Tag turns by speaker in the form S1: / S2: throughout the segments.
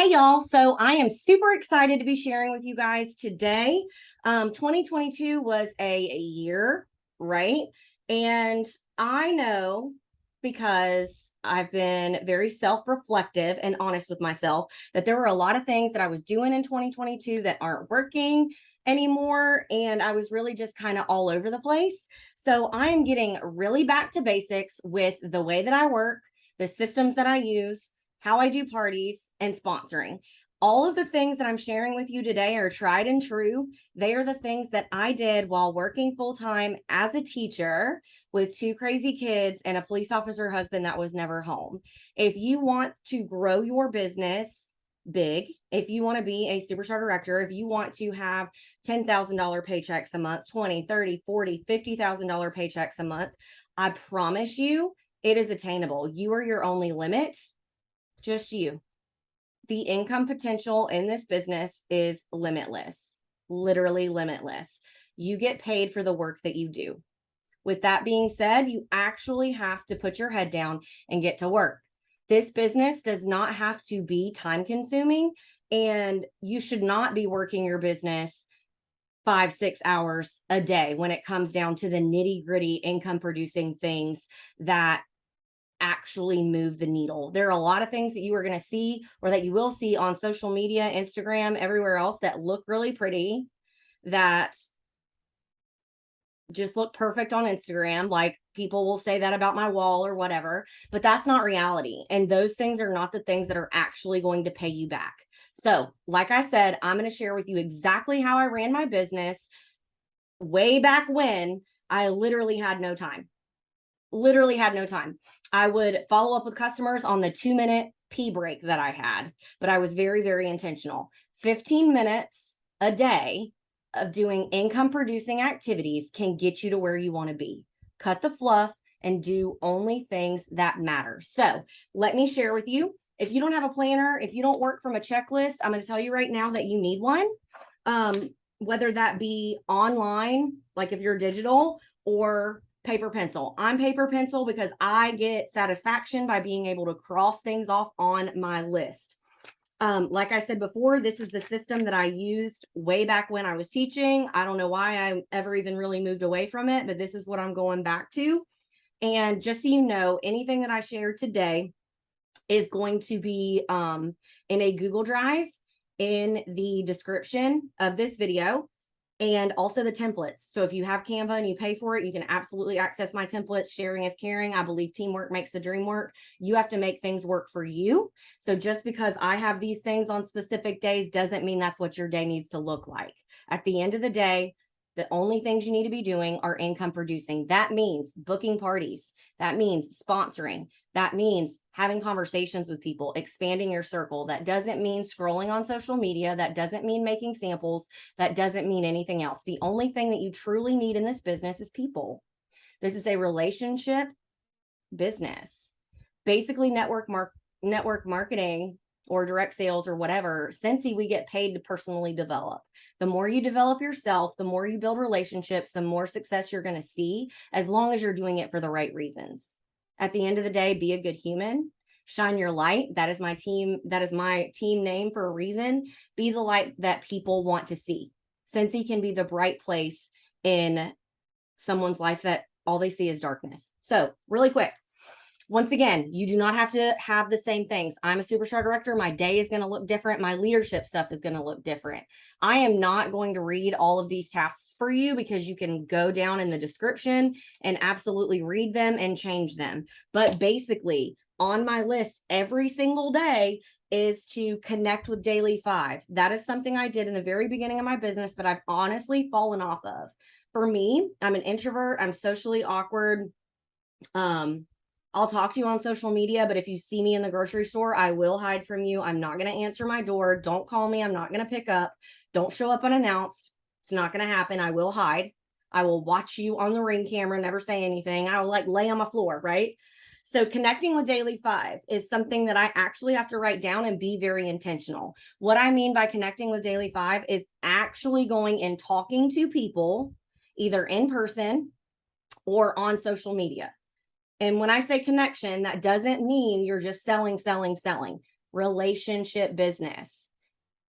S1: Hey y'all, so I am super excited to be sharing with you guys today. 2022 was a year, right? And I know because I've been very self-reflective and honest with myself that there were a lot of things that I was doing in 2022 that aren't working anymore. And I was really just kind of all over the place. So I am getting really back to basics with the way that I work, the systems that I use, how I do parties, and sponsoring. All of the things that I'm sharing with you today are tried and true. They are the things that I did while working full time as a teacher with two crazy kids and a police officer husband that was never home. If you want to grow your business big, if you want to be a superstar director, if you want to have $10,000 paychecks a month, 20, 30, 40, $50,000 paychecks a month, I promise you it is attainable. You are your only limit. Just you. The income potential in this business is limitless, literally limitless. You get paid for the work that you do. With that being said, you actually have to put your head down and get to work. This business does not have to be time consuming, and you should not be working your business 5-6 hours a day when it comes down to the nitty gritty income producing things that actually move the needle. There are a lot of things that you are going to see or that you will see on social media, Instagram, everywhere else that look really pretty, that just look perfect on Instagram. Like people will say that about my wall or whatever, but that's not reality. And those things are not the things that are actually going to pay you back. So, like I said, I'm going to share with you exactly how I ran my business way back when I literally had no time. I would follow up with customers on the 2-minute pee break that I had, but I was very, very intentional. 15 minutes a day of doing income producing activities can get you to where you want to be. Cut the fluff and do only things that matter. So let me share with you. If you don't have a planner, if you don't work from a checklist, I'm going to tell you right now that you need one. Whether that be online, like if you're digital, or paper pencil. I'm paper pencil because I get satisfaction by being able to cross things off on my list. Like I said before, this is the system that I used way back when I was teaching. I don't know why I ever even really moved away from it, but this is what I'm going back to. And just so you know, anything that I shared today is going to be in a Google Drive in the description of this video, and also the templates. So if you have Canva and you pay for it, you can absolutely access my templates. Sharing is caring. I believe teamwork makes the dream work. You have to make things work for you. So just because I have these things on specific days doesn't mean that's what your day needs to look like. At the end of the day, the only things you need to be doing are income producing. That means booking parties. That means sponsoring. That means having conversations with people, expanding your circle. That doesn't mean scrolling on social media. That doesn't mean making samples. That doesn't mean anything else. The only thing that you truly need in this business is people. This is a relationship business. Basically, network marketing or direct sales or whatever, Scentsy, we get paid to personally develop. The more you develop yourself, the more you build relationships, the more success you're going to see, as long as you're doing it for the right reasons. At the end of the day, be a good human, shine your light. That is my team. That is my team name for a reason. Be the light that people want to see. Scentsy can be the bright place in someone's life that all they see is darkness. So really quick, once again, you do not have to have the same things. I'm a superstar director. My day is going to look different. My leadership stuff is going to look different. I am not going to read all of these tasks for you because you can go down in the description and absolutely read them and change them. But basically, on my list every single day is to connect with Daily 5. That is something I did in the very beginning of my business, but I've honestly fallen off of. For me, I'm an introvert. I'm socially awkward. I'll talk to you on social media, but if you see me in the grocery store, I will hide from you. I'm not going to answer my door. Don't call me. I'm not going to pick up. Don't show up unannounced. It's not going to happen. I will hide. I will watch you on the Ring camera, never say anything. I will lay on my floor, right? So connecting with Daily 5 is something that I actually have to write down and be very intentional. What I mean by connecting with Daily 5 is actually going and talking to people either in person or on social media. And when I say connection, that doesn't mean you're just selling. relationship business.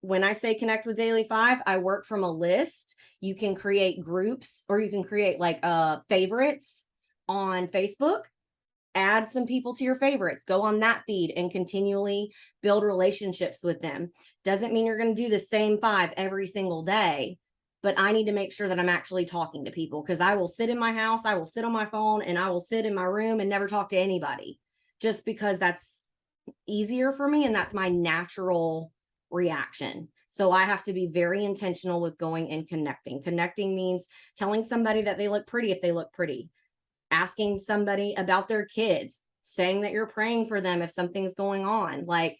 S1: When I say connect with Daily 5, I work from a list. You can create groups, or you can create like favorites on Facebook. Add some people to your favorites, go on that feed and continually build relationships with them. Doesn't mean you're going to do the same 5 every single day, but I need to make sure that I'm actually talking to people, because I will sit in my house, I will sit on my phone, and I will sit in my room and never talk to anybody, just because that's easier for me and that's my natural reaction. So I have to be very intentional with going and connecting. Connecting means telling somebody that they look pretty if they look pretty, asking somebody about their kids, saying that you're praying for them if something's going on. Like,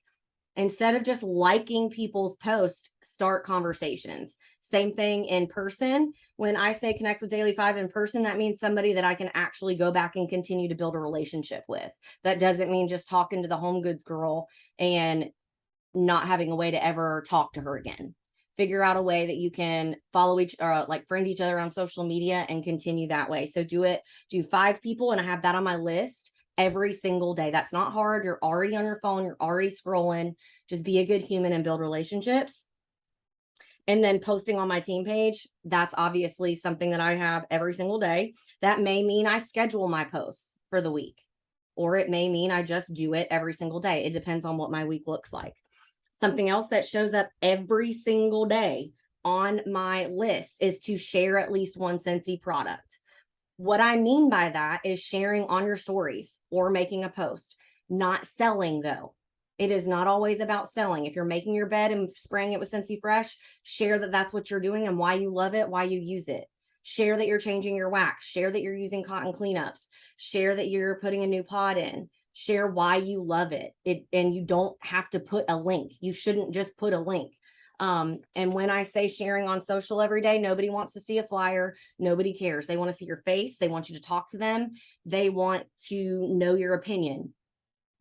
S1: instead of just liking people's posts, start conversations. Same thing in person. When I say connect with Daily 5 in person, that means somebody that I can actually go back and continue to build a relationship with. That doesn't mean just talking to the home goods girl and not having a way to ever talk to her again. Figure out a way that you can follow like friend each other on social media and continue that way. So do 5 people, and I have that on my list every single day. That's not hard. You're already on your phone. You're already scrolling. Just be a good human and build relationships. And then posting on my team page, that's obviously something that I have every single day. That may mean I schedule my posts for the week, or it may mean I just do it every single day. It depends on what my week looks like. Something else that shows up every single day on my list is to share at least one Scentsy product. What I mean by that is sharing on your stories or making a post, not selling though. It is not always about selling. If you're making your bed and spraying it with Scentsy Fresh, share that that's what you're doing and why you love it, why you use it. Share that you're changing your wax. Share that you're using cotton cleanups. Share that you're putting a new pod in. Share why you love it. And you don't have to put a link. You shouldn't just put a link. And when I say sharing on social every day, nobody wants to see a flyer. Nobody cares. They want to see your face. They want you to talk to them. They want to know your opinion.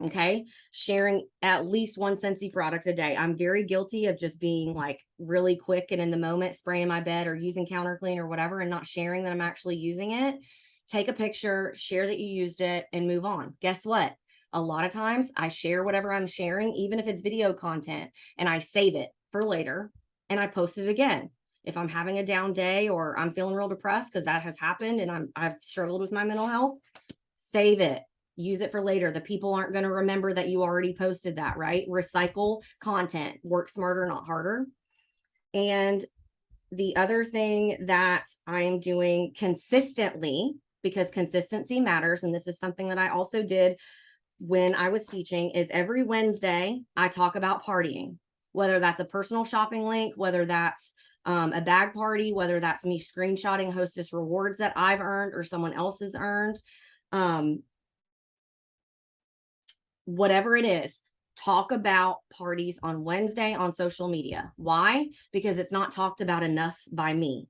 S1: Okay. Sharing at least one Scentsy product a day. I'm very guilty of just being like really quick and in the moment, spraying my bed or using counter clean or whatever, and not sharing that I'm actually using it. Take a picture, share that you used it, and move on. Guess what? A lot of times I share whatever I'm sharing, even if it's video content, and I save it for later and I post it again. If I'm having a down day or I'm feeling real depressed, because that has happened and I've struggled with my mental health, save it, use it for later. The people aren't going to remember that you already posted that, right? Recycle content, work smarter, not harder. And the other thing that I'm doing consistently, because consistency matters, and this is something that I also did when I was teaching, is every Wednesday I talk about partying, whether that's a personal shopping link, whether that's a bag party, whether that's me screenshotting hostess rewards that I've earned or someone else has earned, whatever it is. Talk about parties on Wednesday on social media. Why? Because it's not talked about enough by me.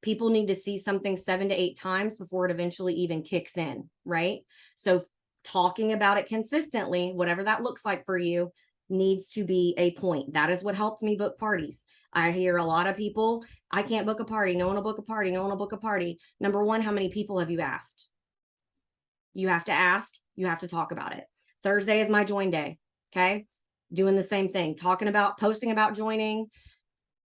S1: People need to see something 7 to 8 times before it eventually even kicks in, right? So talking about it consistently, whatever that looks like for you, needs to be a point. That is what helped me book parties. I hear a lot of people, I can't book a party. No one will book a party. No one will book a party. Number one, how many people have you asked? You have to ask. You have to talk about it. Thursday is my join day. Okay. Doing the same thing, posting about joining,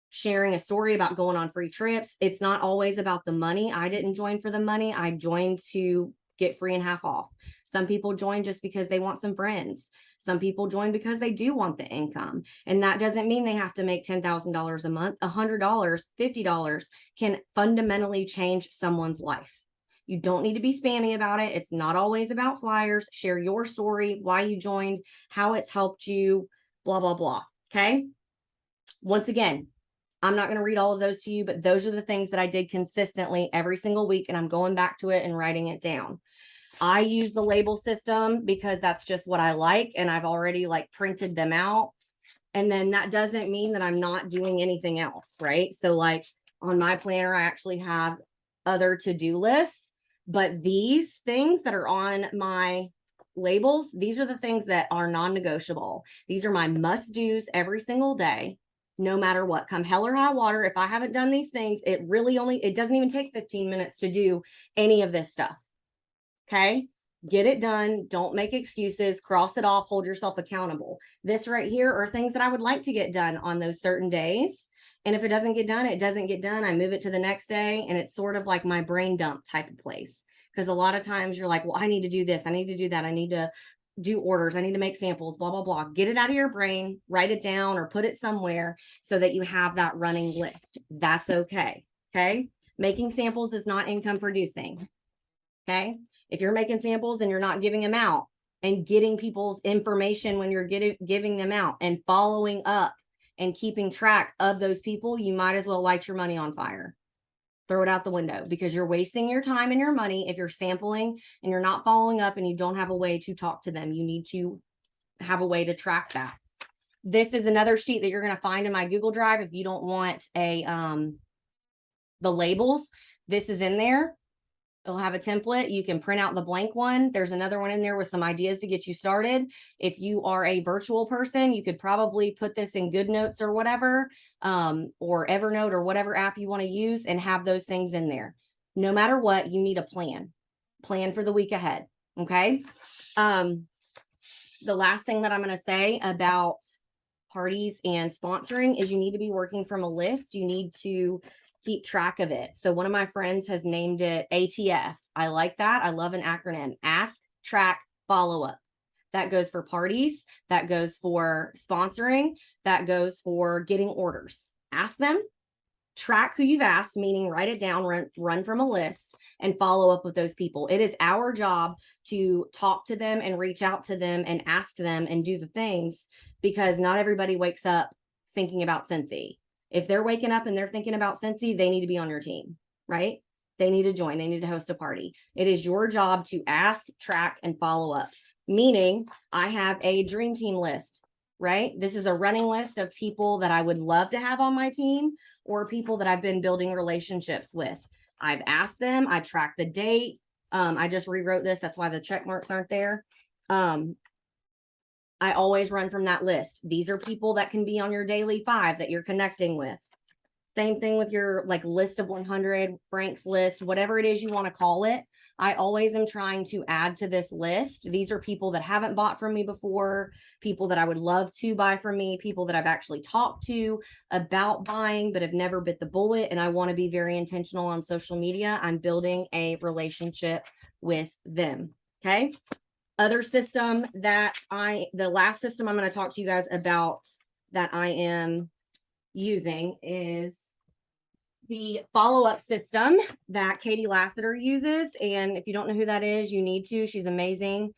S1: sharing a story about going on free trips. It's not always about the money. I didn't join for the money. I joined to get free and half off. Some people join just because they want some friends. Some people join because they do want the income. And that doesn't mean they have to make $10,000 a month. $100, $50 can fundamentally change someone's life. You don't need to be spammy about it. It's not always about flyers. Share your story, why you joined, how it's helped you, blah, blah, blah. Okay. Once again, I'm not going to read all of those to you, but those are the things that I did consistently every single week. And I'm going back to it and writing it down. I use the label system because that's just what I like. And I've already like printed them out. And then that doesn't mean that I'm not doing anything else, right? So like on my planner, I actually have other to-do lists, but these things that are on my labels, these are the things that are non-negotiable. These are my must-dos every single day, no matter what. Come hell or high water, if I haven't done these things, it doesn't even take 15 minutes to do any of this stuff. Okay. Get it done. Don't make excuses. Cross it off. Hold yourself accountable. This right here are things that I would like to get done on those certain days. And if it doesn't get done, it doesn't get done. I move it to the next day. And it's sort of like my brain dump type of place. Because a lot of times you're like, well, I need to do this. I need to do that. I need to do orders. I need to make samples, blah, blah, blah. Get it out of your brain, write it down or put it somewhere so that you have that running list. That's okay. Okay. Making samples is not income producing. Okay. If you're making samples and you're not giving them out and getting people's information when you're giving them out and following up and keeping track of those people, you might as well light your money on fire. Throw it out the window because you're wasting your time and your money if you're sampling and you're not following up and you don't have a way to talk to them. You need to have a way to track that. This is another sheet that you're going to find in my Google Drive if you don't want the labels. This is in there. It'll have a template. You can print out the blank one. There's another one in there with some ideas to get you started. If you are a virtual person, you could probably put this in GoodNotes or whatever, or Evernote or whatever app you want to use and have those things in there. No matter what, you need a plan for the week ahead. Okay. The last thing that I'm going to say about parties and sponsoring is you need to be working from a list. You need to keep track of it. So one of my friends has named it ATF. I like that. I love an acronym. Ask, track, follow up. That goes for parties. That goes for sponsoring. That goes for getting orders. Ask them, track who you've asked, meaning write it down, run from a list, and follow up with those people. It is our job to talk to them and reach out to them and ask them and do the things because not everybody wakes up thinking about Scentsy. If they're waking up and they're thinking about Scentsy, they need to be on your team, right? They need to join. They need to host a party. It is your job to ask, track, and follow up. Meaning, I have a dream team list, right? This is a running list of people that I would love to have on my team or people that I've been building relationships with. I've asked them. I track the date. I just rewrote this. That's why the check marks aren't there. I always run from that list. These are people that can be on your daily 5 that you're connecting with. Same thing with your like list of 100, Frank's list, whatever it is you want to call it. I always am trying to add to this list. These are people that haven't bought from me before, people that I would love to buy from me, people that I've actually talked to about buying, but have never bit the bullet. And I want to be very intentional on social media. I'm building a relationship with them. Okay. Other system that the last system I'm going to talk to you guys about that I am using is the follow-up system that Katie Lassiter uses. And if you don't know who that is, you need to. She's amazing.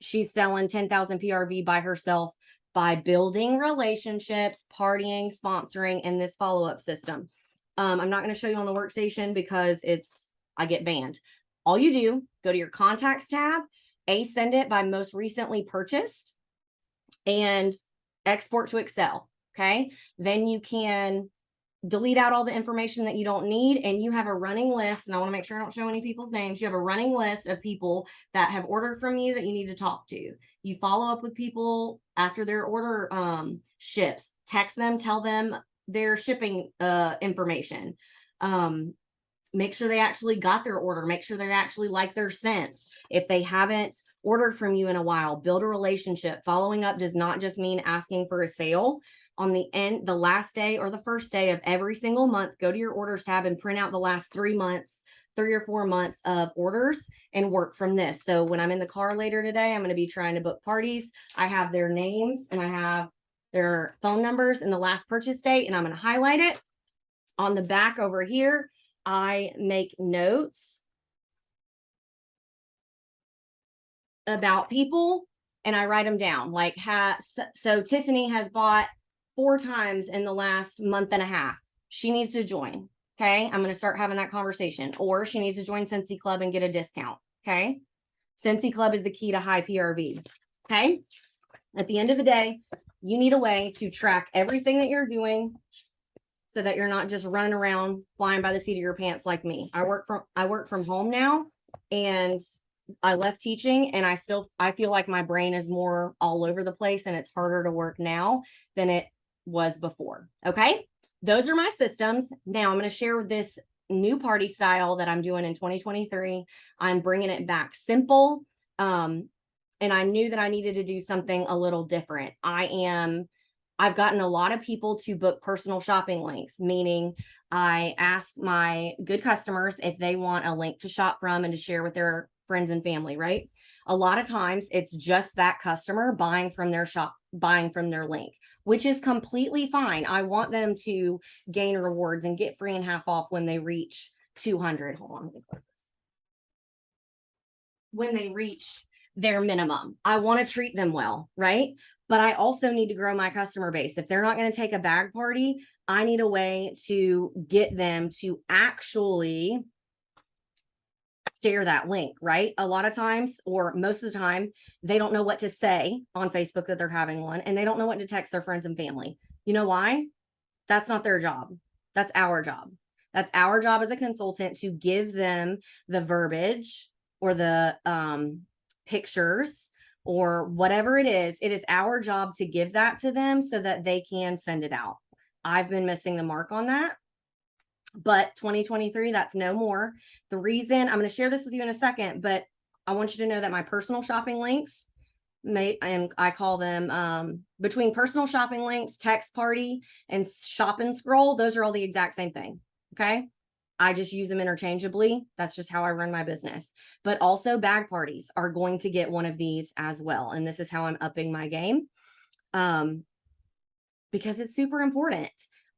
S1: She's selling 10,000 PRV by herself by building relationships, partying, sponsoring, and this follow-up system. I'm not going to show you on the workstation because I get banned. All you do, go to your contacts tab, send it by most recently purchased, and export to Excel. Okay. Then you can delete out all the information that you don't need. And you have a running list. And I want to make sure I don't show any people's names. You have a running list of people that have ordered from you that you need to talk to. You follow up with people after their order ships, text them, tell them their shipping information. Make sure they actually got their order. Make sure they actually like their scents. If they haven't ordered from you in a while, build a relationship. Following up does not just mean asking for a sale. On the last day or the first day of every single month, go to your orders tab and print out the last 3 months, 3 or 4 months of orders and work from this. So when I'm in the car later today, I'm going to be trying to book parties. I have their names and I have their phone numbers and the last purchase date, and I'm going to highlight it. On the back over here, I make notes about people and I write them down. Like, so Tiffany has bought 4 times in the last month and a half. She needs to join. Okay. I'm going to start having that conversation, or she needs to join Scentsy Club and get a discount. Okay. Scentsy Club is the key to high PRV. Okay. At the end of the day, you need a way to track everything that you're doing, so that you're not just running around flying by the seat of your pants like me. I work from home now, and I left teaching, and I feel like my brain is more all over the place, and it's harder to work now than it was before. Okay. Those are my systems. Now I'm going to share this new party style that I'm doing in 2023. I'm bringing it back simple. And I knew that I needed to do something a little different. I've gotten a lot of people to book personal shopping links, meaning I ask my good customers if they want a link to shop from and to share with their friends and family, right? A lot of times it's just that customer buying from their shop, buying from their link, which is completely fine. I want them to gain rewards and get free and half off when they reach 200. Hold on. When they reach their minimum, I want to treat them well, right? But I also need to grow my customer base. If they're not going to take a bag party, I need a way to get them to actually share that link, right? A lot of times, or most of the time, they don't know what to say on Facebook that they're having one, and they don't know what to text their friends and family. You know why? That's not their job. That's our job. That's our job as a consultant, to give them the verbiage or the pictures or whatever it is. It is our job to give that to them so that they can send it out. I've been missing the mark on that. But 2023, that's no more. The reason, I'm going to share this with you in a second, but I want you to know that my personal shopping links, and I call them between personal shopping links, text party, and shop and scroll, those are all the exact same thing. Okay. I just use them interchangeably. That's just how I run my business. But also bag parties are going to get one of these as well. And this is how I'm upping my game, because it's super important.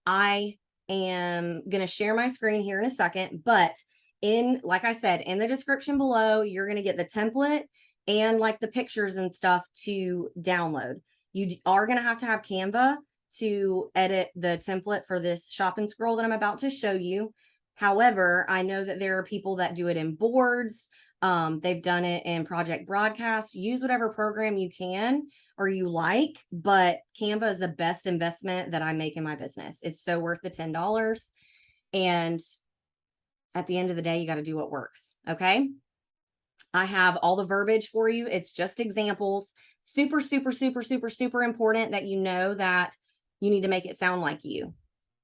S1: I am going to share my screen here in a second, but like I said, in the description below, you're going to get the template and like the pictures and stuff to download. You are going to have Canva to edit the template for this shop and scroll that I'm about to show you. However, I know that there are people that do it in boards. They've done it in Project Broadcast. Use whatever program you can or you like, but Canva is the best investment that I make in my business. It's so worth the $10. And at the end of the day, you got to do what works. Okay. I have all the verbiage for you. It's just examples. Super, super, super, super, super important that you know that you need to make it sound like you.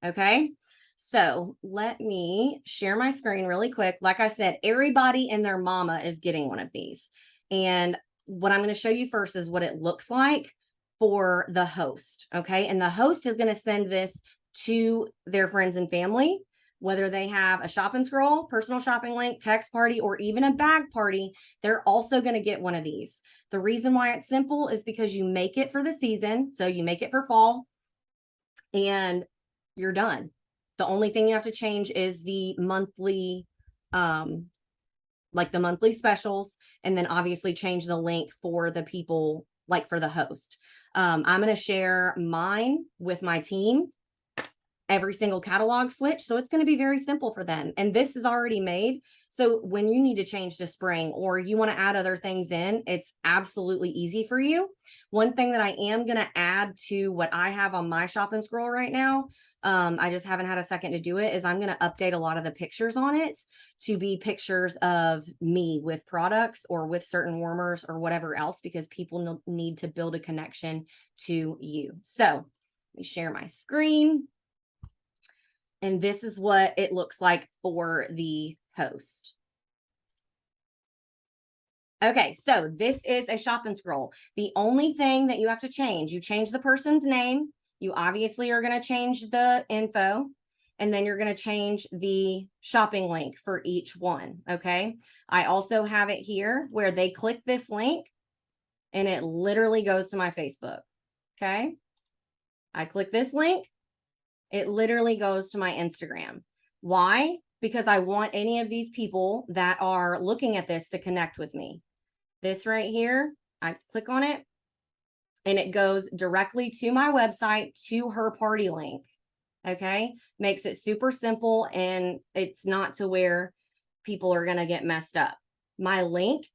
S1: Okay. So let me share my screen really quick. Like I said, everybody and their mama is getting one of these. And what I'm going to show you first is what it looks like for the host. Okay. And the host is going to send this to their friends and family, whether they have a shop and scroll, personal shopping link, text party, or even a bag party. They're also going to get one of these. The reason why it's simple is because you make it for the season. So you make it for fall and you're done. The only thing you have to change is the monthly, like the monthly specials, and then obviously change the link for the people, like for the host. I'm going to share mine with my team, every single catalog switch. So it's going to be very simple for them. And this is already made. So when you need to change to spring or you want to add other things in, it's absolutely easy for you. One thing that I am going to add to what I have on my shop and scroll right now, I just haven't had a second to do it, is I'm going to update a lot of the pictures on it to be pictures of me with products or with certain warmers or whatever else, because people need to build a connection to you. So let me share my screen. And this is what it looks like for the host. Okay, so this is a shop and scroll. The only thing that you have to change, you change the person's name. You obviously are going to change the info, and then you're going to change the shopping link for each one. Okay, I also have it here where they click this link and it literally goes to my Facebook. Okay, I click this link. It literally goes to my Instagram. Why? Because I want any of these people that are looking at this to connect with me. This right here, I click on it and it goes directly to my website, to her party link. Okay. Makes it super simple, and it's not to where people are going to get messed up. My link,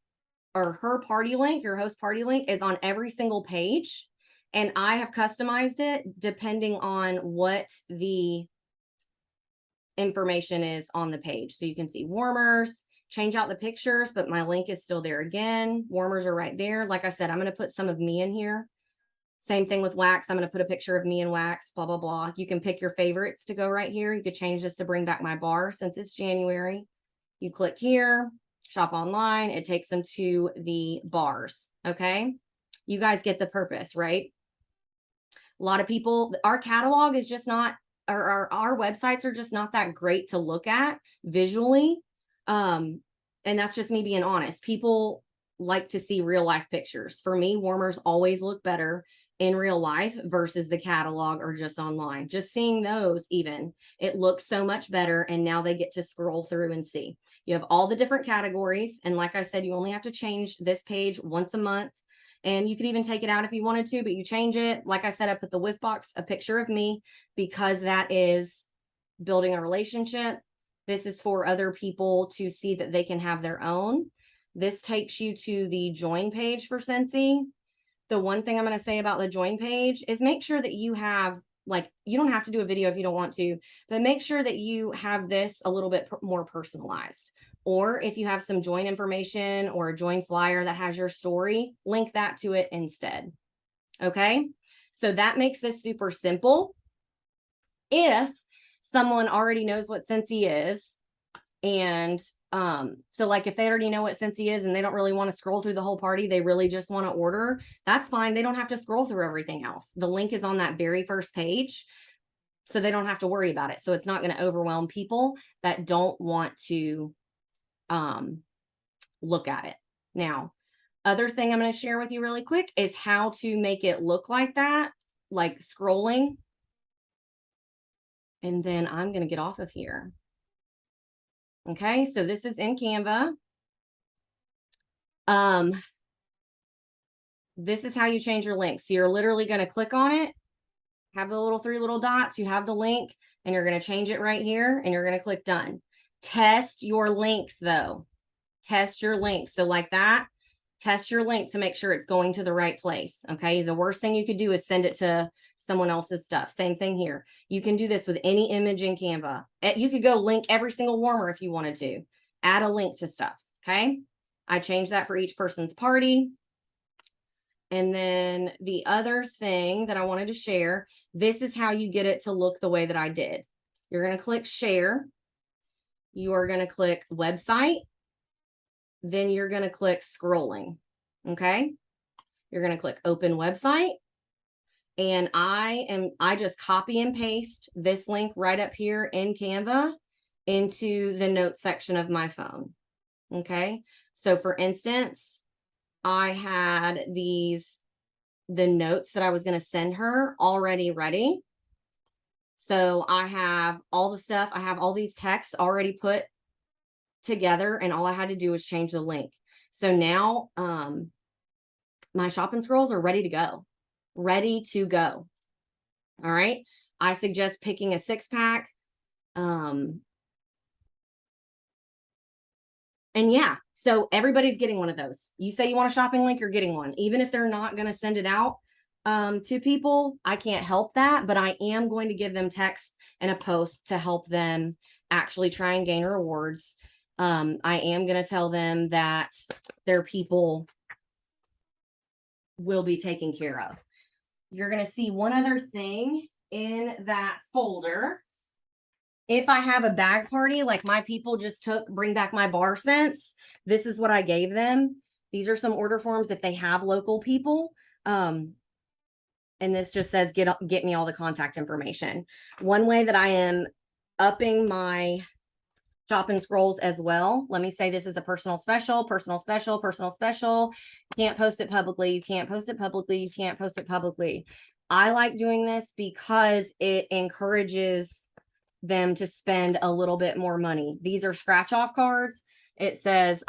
S1: or her party link, your host party link, is on every single page. And I have customized it depending on what the information is on the page. So you can see warmers, change out the pictures, but my link is still there again. Warmers are right there. Like I said, I'm going to put some of me in here. Same thing with wax. I'm going to put a picture of me and wax, blah, blah, blah. You can pick your favorites to go right here. You could change this to bring back my bar since it's January. You click here, shop online. It takes them to the bars. Okay. You guys get the purpose, right? A lot of people, our catalog is just not, or our websites are just not that great to look at visually. And that's just me being honest. People like to see real life pictures. For me, warmers always look better in real life versus the catalog or just online. Just seeing those, even, it looks so much better. And now they get to scroll through and see. You have all the different categories. And like I said, you only have to change this page once a month. And you could even take it out if you wanted to, but you change it. Like I said, I put the whiff box, a picture of me, because that is building a relationship. This is for other people to see that they can have their own. This takes you to the join page for Scentsy. The one thing I'm going to say about the join page is make sure that you have, like, you don't have to do a video if you don't want to, but make sure that you have this a little bit more personalized. Or if you have some join information or a join flyer that has your story, link that to it instead. Okay. So that makes this super simple. If someone already knows what Scentsy is, and so like if they already know what Scentsy is and they don't really want to scroll through the whole party, they really just want to order, that's fine. They don't have to scroll through everything else. The link is on that very first page, so they don't have to worry about it. So it's not going to overwhelm people that don't want to look at it. Now, other thing I'm going to share with you really quick is how to make it look like that, like scrolling. And then I'm going to get off of here. Okay, so this is in Canva. This is how you change your link. So you're literally going to click on it, have the little 3 little dots, you have the link, and you're going to change it right here, and you're going to click done. Test your links though. Test your links. So like that, test your link to make sure it's going to the right place. Okay, the worst thing you could do is send it to someone else's stuff. Same thing here. You can do this with any image in Canva. You could go link every single warmer if you wanted to. Add a link to stuff. Okay, I changed that for each person's party. And then the other thing that I wanted to share, this is how you get it to look the way that I did. You're going to click share. You are going to click website. Then you're going to click scrolling. Okay. You're going to click open website. And I just copy and paste this link right up here in Canva into the notes section of my phone. Okay. So for instance, I had the notes that I was going to send her already ready. So I have all the stuff. I have all these texts already put together, and all I had to do was change the link. So now my shopping scrolls are ready to go. Ready to go. All right. I suggest picking a 6-pack. And yeah, so everybody's getting one of those. You say you want a shopping link, you're getting one. Even if they're not going to send it out to people, I can't help that, but I am going to give them text and a post to help them actually try and gain rewards. I am going to tell them that their people will be taken care of. You're going to see one other thing in that folder. If I have a bag party, like my people just took Bring Back My Bar scents, this is what I gave them. These are some order forms if they have local people. And this just says, get me all the contact information. One way that I am upping my shopping scrolls as well. Let me say this is a personal special, personal special, personal special. You can't post it publicly. You can't post it publicly. You can't post it publicly. I like doing this because it encourages them to spend a little bit more money. These are scratch off cards. It says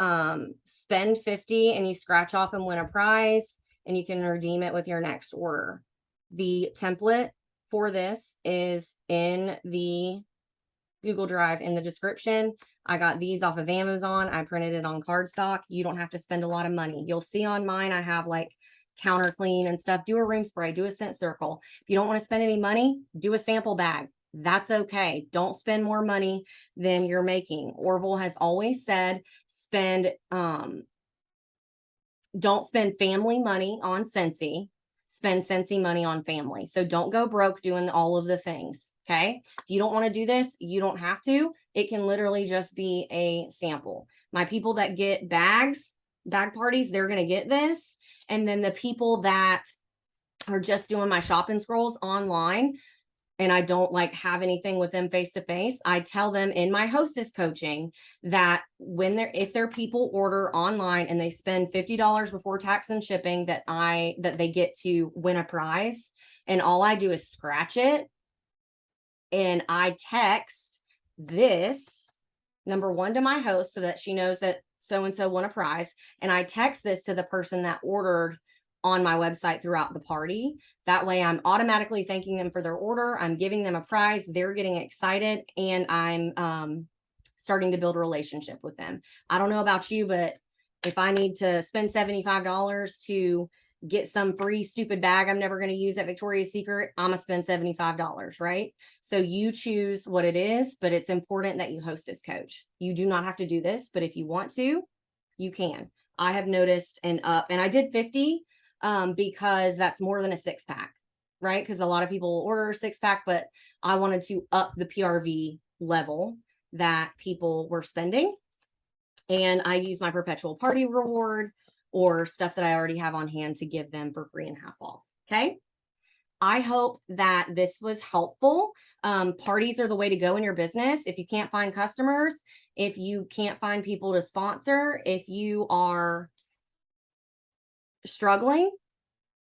S1: spend 50 and you scratch off and win a prize, and you can redeem it with your next order. The template for this is in the Google Drive in the description. I got these off of Amazon. I printed it on cardstock. You don't have to spend a lot of money. You'll see on mine, I have like counter clean and stuff. Do a room spray, do a scent circle. If you don't want to spend any money, do a sample bag. That's okay. Don't spend more money than you're making. Orville has always said, don't spend family money on Scentsy. spend Scentsy money on family. So don't go broke doing all of the things. Okay. If you don't want to do this, you don't have to. It can literally just be a sample. My people that get bag parties, they're going to get this. And then the people that are just doing my shopping scrolls online, and I don't like have anything with them face to face, I tell them in my hostess coaching that if their people order online and they spend $50 before tax and shipping, that they get to win a prize. And all I do is scratch it. And I text this number one to my host so that she knows that so-and-so won a prize. And I text this to the person that ordered on my website throughout the party. That way I'm automatically thanking them for their order. I'm giving them a prize. They're getting excited, and I'm starting to build a relationship with them. I don't know about you, but if I need to spend $75 to get some free stupid bag I'm never going to use at Victoria's Secret, I'm gonna spend $75, right? So you choose what it is, but it's important that you hostess coach. You do not have to do this, but if you want to, you can. I have noticed and I did 50 because that's more than a 6-pack, right? Because a lot of people order a 6-pack, but I wanted to up the PRV level that people were spending. And I use my perpetual party reward or stuff that I already have on hand to give them for free and half off. Okay. I hope that this was helpful. Parties are the way to go in your business. If you can't find customers, if you can't find people to sponsor, if you are struggling,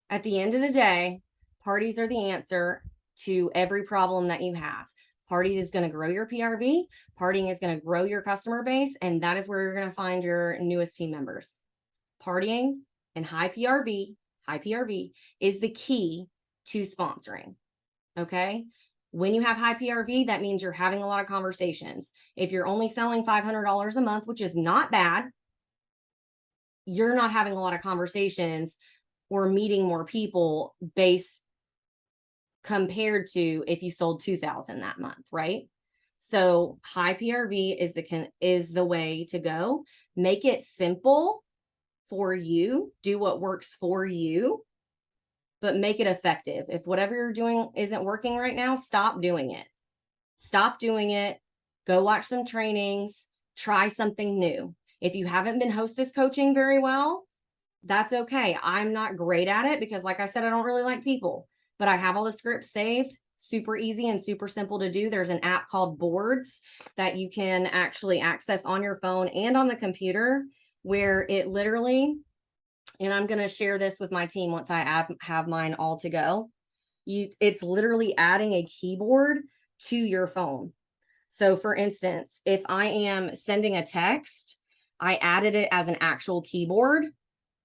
S1: at the end of the day, parties are the answer to every problem that you have. Parties is going to grow your PRV. Partying is going to grow your customer base. And that is where you're going to find your newest team members. Partying and high PRV is the key to sponsoring. Okay. When you have high PRV, that means you're having a lot of conversations. If you're only selling $500 a month, which is not bad, you're not having a lot of conversations or meeting more people base compared to if you sold 2,000 that month, right? So high PRV is the way to go. Make it simple for you. Do what works for you, but make it effective. If whatever you're doing isn't working right now, stop doing it. Stop doing it. Go watch some trainings. Try something new. If you haven't been hostess coaching very well, that's okay. I'm not great at it because, like I said, I don't really like people, but I have all the scripts saved. Super easy and super simple to do. There's an app called Boards that you can actually access on your phone and on the computer, where it literally, and I'm going to share this with my team once I have mine all to go. It's literally adding a keyboard to your phone. So for instance, if I am sending a text, I added it as an actual keyboard,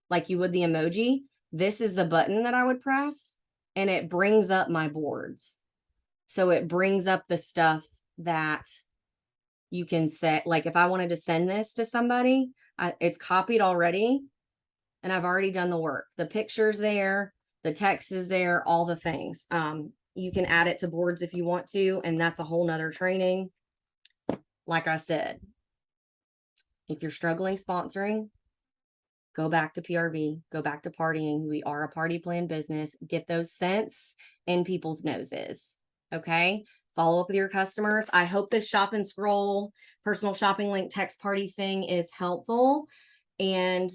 S1: like you would the emoji. This is the button that I would press, and it brings up my boards. So it brings up the stuff that you can set. Like if I wanted to send this to somebody, it's copied already, and I've already done the work. The picture's there, the text is there, all the things. You can add it to boards if you want to, and that's a whole nother training. Like I said, if you're struggling sponsoring, go back to PRV, go back to partying. We are a party plan business. Get those scents in people's noses. Okay. Follow up with your customers. I hope this shop and scroll personal shopping link text party thing is helpful. And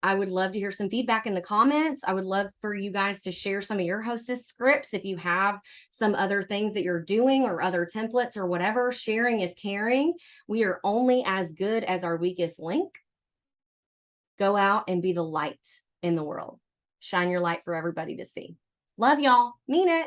S1: I would love to hear some feedback in the comments. I would love for you guys to share some of your hostess scripts. If you have some other things that you're doing or other templates or whatever, sharing is caring. We are only as good as our weakest link. Go out and be the light in the world. Shine your light for everybody to see. Love y'all. Mean it.